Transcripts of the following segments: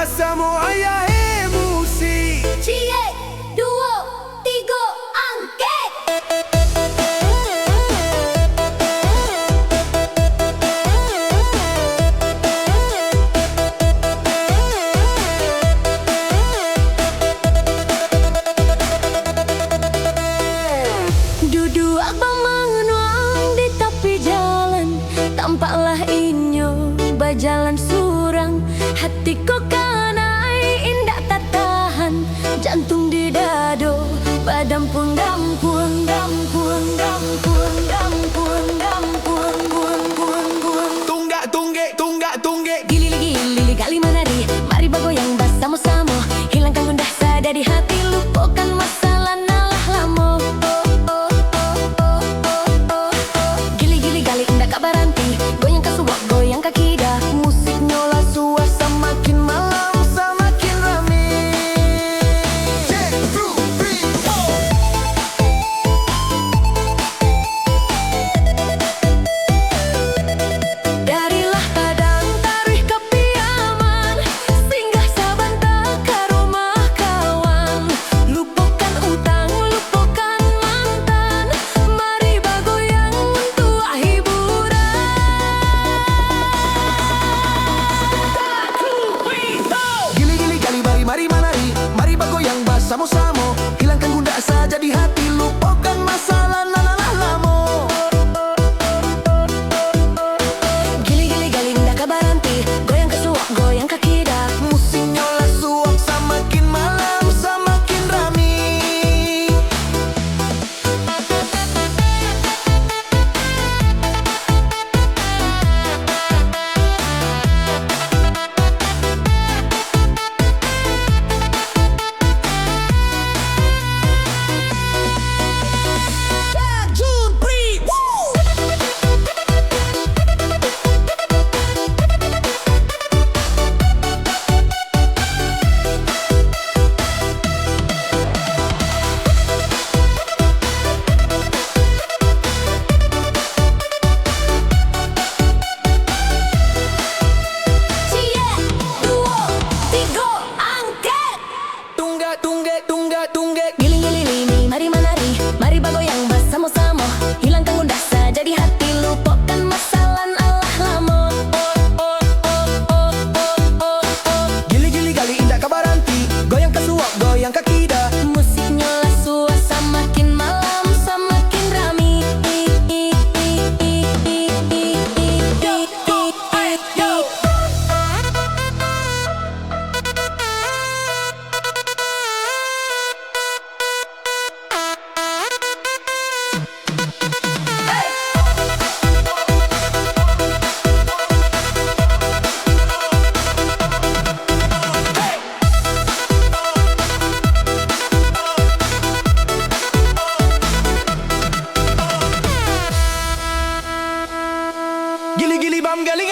Pasamos ayah emosi. Cie, duo, tigo, angket. Duduk menguang di tepi jalan, tampaklah inyo berjalan surang. Hatiku kanai indah tak tahan, jantung di dado badampung dampung dampung dampung dampung dampung buang buang buang. Tunggak tunggek, tunggak tunggek. Gili kali menari, mari bergoyang bersama-sama. Hilangkan gundah sada di hati, lupakan masalah nalah lamo. Gili gali indah kak baranti, goyang kesuak, goyang kaki dah. Musik nyola suas, semakin malam semakin rame. Check, 2, 3, 4. Darilah padang tarih ke piaman, singgah sabanta ke rumah kawan. Lupakan utang, lupakan mantan, mari bergoyang untuk hiburan. Gili gali mari menari, mari bergoyang bersama-sama. Hilangkan gundah saja di hati, lupakan masalah nalah lamo. Gili gali indah kak baranti, goyang kesuak, goyang kaki dah. Musik nyola suap, semakin malam semakin rame. Jun Pri, Cie, duo, tigo, angket. tunggak tunggek, tunggak tunggek. Giling, mari menari, mari bergoyang bersama-sama. Hilangkan gundah saja di hati, lupakan masalah alah lamo. Gili gali indah kabaranti, goyang kesuap, goyang kaki dah. Musik nyola suas, semakin malam semakin rame. Gili bam gali.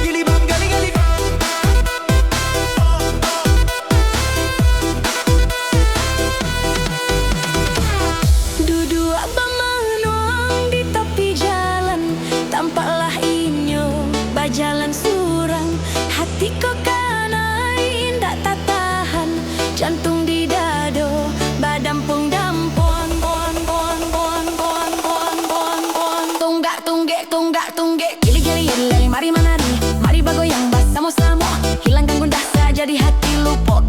Gili bam gali. Duduk menguang di tepi jalan, tampaklah inyo berjalan surang. Hatiku kanai indah tak tahan, jantung di dado badampung dampung. Tunggak tunggek. Gili mari menari, mari bergoyang bersama-sama. Hilangkan gundah saja di hati, lupakan